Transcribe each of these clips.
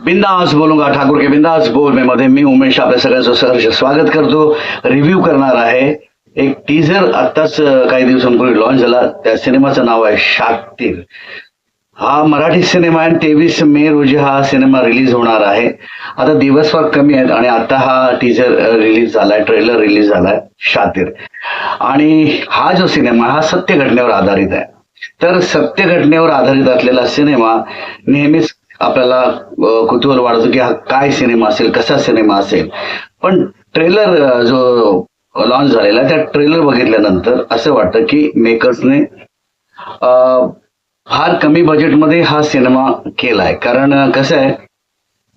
बिंदास बोलूंगा ठाकूर के बिंदास बोल में मध्ये मी उमेश आपल्या सगळ्यांचं सहर्ष स्वागत करतो. रिव्ह्यू करणार आहे एक टीझर आत्ताच काही दिवसांपूर्वी लॉन्च झाला. त्या सिनेमाचं नाव आहे शातीर. हा मराठी सिनेमा आहे. 23 मे रोजी हा सिनेमा रिलीज होणार आहे. आता दिवस फार कमी आहेत आणि आता हा टीझर रिलीज झालाय, ट्रेलर रिलीज झालाय शातीर. आणि हा जो सिनेमा हा सत्य घटनेवर आधारित आहे. तर सत्य घटनेवर आधारित असलेला सिनेमा नेहमीच आपल्याला कुतूहल वाढतं की हा काय सिनेमा असेल, कसा सिनेमा असेल. पण ट्रेलर जो लॉन्च झालेला त्या ट्रेलर बघितल्यानंतर असं वाटतं की मेकर्सने फार कमी बजेटमध्ये हा सिनेमा केलाय. कारण कसं आहे,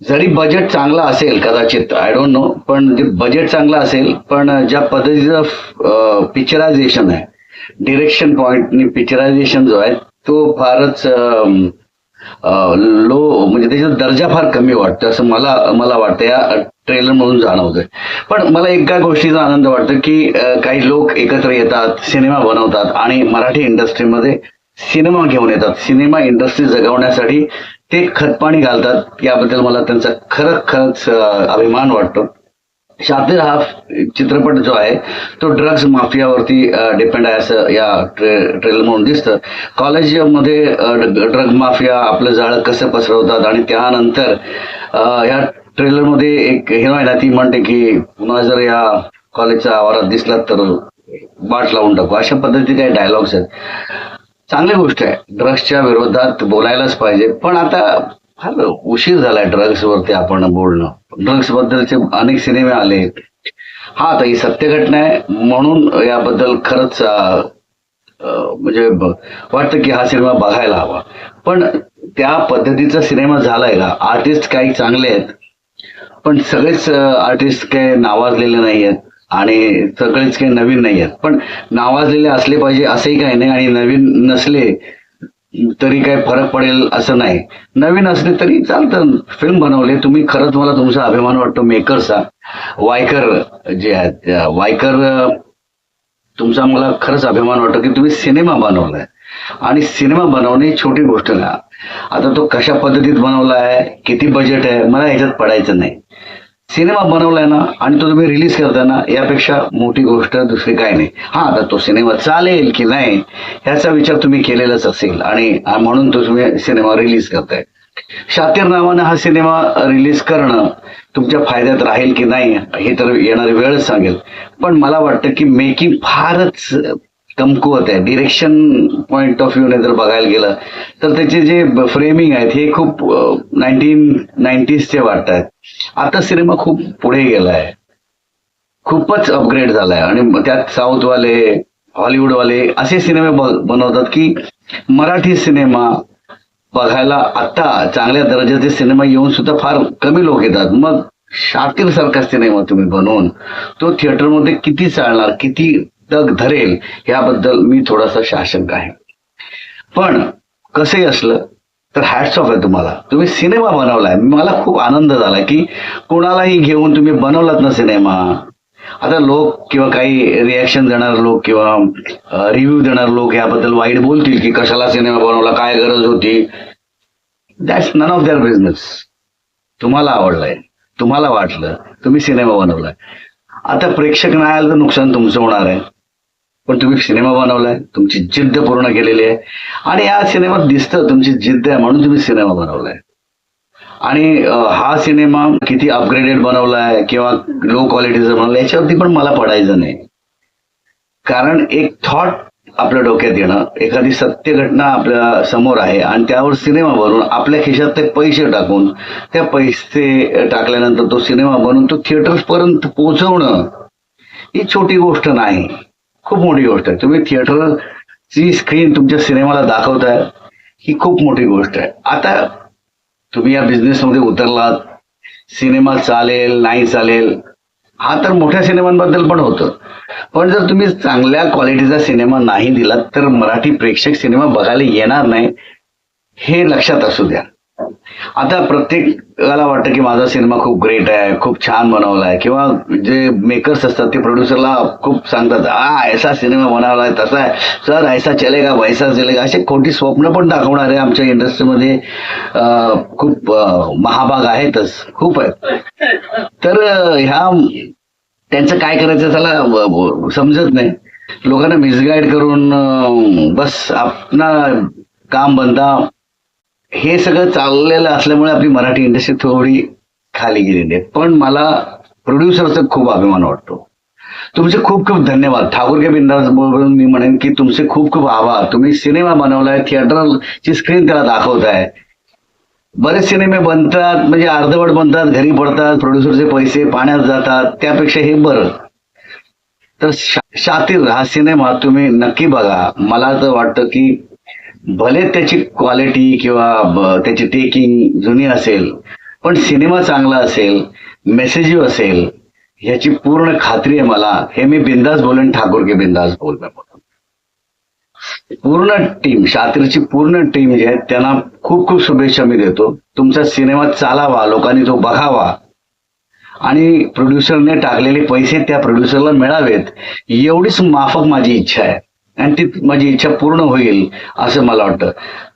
जरी बजेट चांगला असेल कदाचित, आय डोंट नो, पण जे बजेट चांगलं असेल पण ज्या पद्धतीचं पिक्चरायझेशन आहे, डिरेक्शन पॉइंटनी पिक्चरायझेशन जो आहे तो फारच लो, म्हणजे त्याचा दर्जा फार कमी वाटतो असं मला वाटतं या ट्रेलर मधून जाणवतंय. पण मला एका गोष्टीचा आनंद वाटतो की काही लोक एकत्र येतात, सिनेमा बनवतात आणि मराठी इंडस्ट्रीमध्ये सिनेमा घेऊन येतात. सिनेमा इंडस्ट्री जगवण्यासाठी ते खतपाणी घालतात. याबद्दल मला त्यांचा खरंच अभिमान वाटतो. शातीर हा चित्रपट जो आहे तो ड्रग्ज माफियावरती डिपेंड आहे असं या ट्रेलर म्हणून दिसतं. कॉलेजमध्ये ड्रग माफिया आपलं जाळं कसं पसरवतात आणि त्यानंतर या ट्रेलरमध्ये एक हिरोईन आहे, ती म्हणते की पुन्हा जर या कॉलेजच्या आवारात दिसला तर बाट लावून टाकू. अशा पद्धतीचे काही डायलॉग्स आहेत. चांगली गोष्ट आहे, ड्रग्सच्या विरोधात बोलायलाच पाहिजे. पण आता फार उशीर झालाय ड्रग्स वरती आपण बोलणं. ड्रग्स बद्दलचे अनेक सिनेमे आले. हा, आता ही सत्य घटना आहे म्हणून याबद्दल खरंच म्हणजे वाटतं की हा सिनेमा बघायला हवा. पण त्या पद्धतीचा सिनेमा झालाय का? आर्टिस्ट काही चांगले आहेत पण सगळेच आर्टिस्ट काही नावाजलेले नाही आहेत आणि सगळेच काही नवीन नाही आहेत. पण नावाजलेले असले पाहिजे असंही काही नाही आणि नवीन नसले तरी काय फरक पडेल असं नाही. नवीन असले तरी चालतं. फिल्म बनवले तुम्ही, खरंच मला तुमचा अभिमान वाटतो मेकर्सचा. वायकर जे आहेत, वायकर तुमचा मला खरंच अभिमान वाटतो की तुम्ही सिनेमा बनवलाय. आणि सिनेमा बनवणे ही छोटी गोष्ट नाही. आता तो कशा पद्धतीत बनवलाय, किती बजेट आहे, मला ह्याच्यात पडायचं नाही. सिनेमा बनवलाय ना आणि तो तुम्ही रिलीज करताय ना, यापेक्षा मोठी गोष्ट दुसरी काय नाही. हा, आता तो सिनेमा चालेल की नाही ह्याचा विचार तुम्ही केलेलाच असेल आणि म्हणून तो तुम्ही सिनेमा रिलीज करताय. शातीर नावानं हा सिनेमा रिलीज करणं तुमच्या फायद्यात राहील की नाही हे तर येणारी वेळच सांगेल. पण मला वाटतं की मेकिंग फारच कमकुवत आहे. डिरेक्शन पॉइंट ऑफ व्ह्यूने जर बघायला गेलं तर त्याचे जे फ्रेमिंग आहेत हे खूप 1990चे वाटत आहेत. आता सिनेमा खूप पुढे गेलाय, खूपच अपग्रेड झालाय आणि त्यात साऊथवाले, हॉलिवूडवाले असे सिनेमे बनवतात की मराठी सिनेमा बघायला आता चांगल्या दर्जाचे सिनेमा येऊन सुद्धा फार कमी लोक येतात. मग शातीर सारखा सिनेमा तुम्ही बनवून तो थिएटरमध्ये किती चालणार, किती तग धरेल याबद्दल मी थोडासा साशंक आहे. पण कसंही असलं तर हॅट्स ऑफ आहे तुम्हाला, तुम्ही सिनेमा बनवलाय. मला खूप आनंद झाला की कोणालाही घेऊन तुम्ही बनवलात ना सिनेमा. आता लोक किंवा काही रिॲक्शन देणारे लोक किंवा रिव्ह्यू देणारे लोक याबद्दल वाईट बोलतील की कशाला सिनेमा बनवला, काय गरज होती. That's none of their business. तुम्हाला आवडलाय, तुम्हाला वाटलं, तुम्ही सिनेमा बनवलाय. आता प्रेक्षक नाही आलं तर नुकसान तुमचं होणार आहे. पण तुम्ही सिनेमा बनवलाय, तुमची जिद्द पूर्ण केलेली आहे आणि या सिनेमात दिसतं तुमची जिद्द आहे म्हणून तुम्ही सिनेमा बनवलाय. आणि हा सिनेमा किती अपग्रेडेड बनवलाय किंवा लो क्वालिटीचा बनवलाय याच्यावरती पण मला पडायचं नाही. कारण एक थॉट आपल्या डोक्यात येणं, एखादी सत्य घटना आपल्या समोर आहे आणि त्यावर सिनेमा बनवून आपल्या खिशात ते पैसे टाकून, त्या पैसे टाकल्यानंतर तो सिनेमा बनवून तो थिएटर्स पर्यंत पोहोचवणं ही छोटी गोष्ट नाही, खूप मोठी गोष्ट आहे. तुम्ही थिएटरची स्क्रीन तुमच्या सिनेमाला दाखवताय ही खूप मोठी गोष्ट आहे. आता तुम्ही या बिझनेसमध्ये उतरलात, सिनेमा चालेल नाही चालेल हा तर मोठ्या सिनेमांबद्दल पण होतं. पण जर तुम्ही चांगल्या क्वालिटीचा सिनेमा नाही दिलात तर मराठी प्रेक्षक सिनेमा बघायला येणार नाही, हे लक्षात असू द्या. आता प्रत्येकाला वाटतं की माझा सिनेमा खूप ग्रेट आहे, खूप छान बनवला आहे, किंवा जे मेकर्स असतात ते प्रोड्युसरला खूप सांगतात, ऐसा सिनेमा बनवला आहे, तसा आहे सर, ऐसा चलेगा वैसा चलेगा, असे खोटी स्वप्न पण दाखवणारे आमच्या इंडस्ट्रीमध्ये खूप महाभाग आहेतच, खूप आहेत. तर ह्या त्यांचं काय करायचं त्याला समजत नाही. लोकांना मिसगाईड करून बस आपला काम बनता, हे सगळं चाललेलं असल्यामुळे आपली मराठी इंडस्ट्री थोडी खाली गेलेली आहे. पण मला प्रोड्युसरचा खूप अभिमान वाटतो. तुमचे खूप खूप धन्यवाद. ठाकूर के बिंदास बोलून मी म्हणेन की तुमचे खूप खूप आभार. तुम्ही सिनेमा बनवलाय, थिएटरची स्क्रीन त्याला दाखवताय. बरेच सिनेमे बनतात म्हणजे अर्धवट बनतात, घरी पडतात, प्रोड्युसरचे पैसे पाण्यात जातात, त्यापेक्षा हे बरं. तर शातीर हा सिनेमा तुम्ही नक्की बघा. मला तर वाटतं की भले त्याची क्वालिटी किंवा त्याची टेकिंग जुनी असेल, पण सिनेमा चांगला असेल, मेसेजिव्ह असेल, ह्याची पूर्ण खात्री आहे मला. हे मी बिंदास बोलेन, ठाकूर के बिंदास बोल. पूर्ण टीम, शातीरची पूर्ण टीम जी आहे त्यांना खूप खूप शुभेच्छा मी देतो. तुमचा सिनेमा चालावा, लोकांनी तो बघावा आणि प्रोड्युसरने टाकलेले पैसे त्या प्रोड्युसरला मिळावेत, एवढीच माफक माझी इच्छा आहे. आणि ती माझी इच्छा पूर्ण होईल असं मला वाटतं.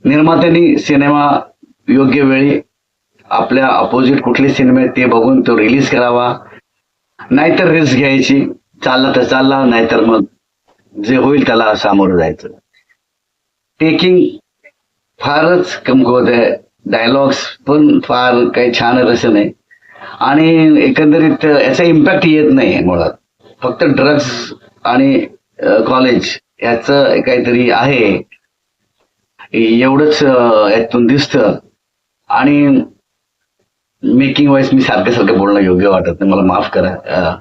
निर्मात्यांनी सिनेमा योग्य वेळी आपल्या अपोजिट कुठले सिनेमे आहेत ते बघून तो रिलीज करावा. नाहीतर रिस्क घ्यायची, चालला तर चालला, नाहीतर मग जे होईल त्याला सामोरं जायचं. टेकिंग फारच कमकुवत आहे, डायलॉग्स पण फार काही छान आहेत असं नाही, आणि एकंदरीत याचा इम्पॅक्ट येत नाही मुळात. फक्त ड्रग्ज आणि कॉलेज याचं काहीतरी आहे एवढंच यातून दिसतं. आणि मेकिंग वाईज मी सारखं सारखं बोलणं योग्य वाटत नाही, मला माफ करा.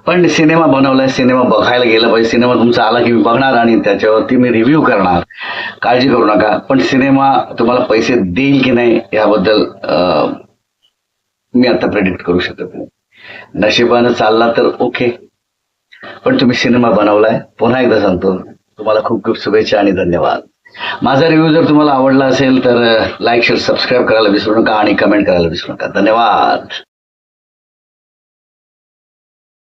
पण सिनेमा बनवलाय, सिनेमा बघायला गेला पाहिजे. सिनेमा तुमचा आला की मी बघणार आणि त्याच्यावरती मी रिव्ह्यू करणार, काळजी करू नका. पण सिनेमा तुम्हाला पैसे देईल की नाही याबद्दल मी आता प्रेडिक्ट करू शकत नाही. नशिबानं चालला तर ओके, पण तुम्ही सिनेमा बनवलाय. पुन्हा एकदा सांगतो, तुम्हाला खूप खूप शुभेच्छा आणि धन्यवाद. माझा रिव्ह्यू जर तुम्हाला आवडला असेल तर लाईक, शेअर, सबस्क्राईब करायला विसरू नका आणि कमेंट करायला विसरू नका. धन्यवाद.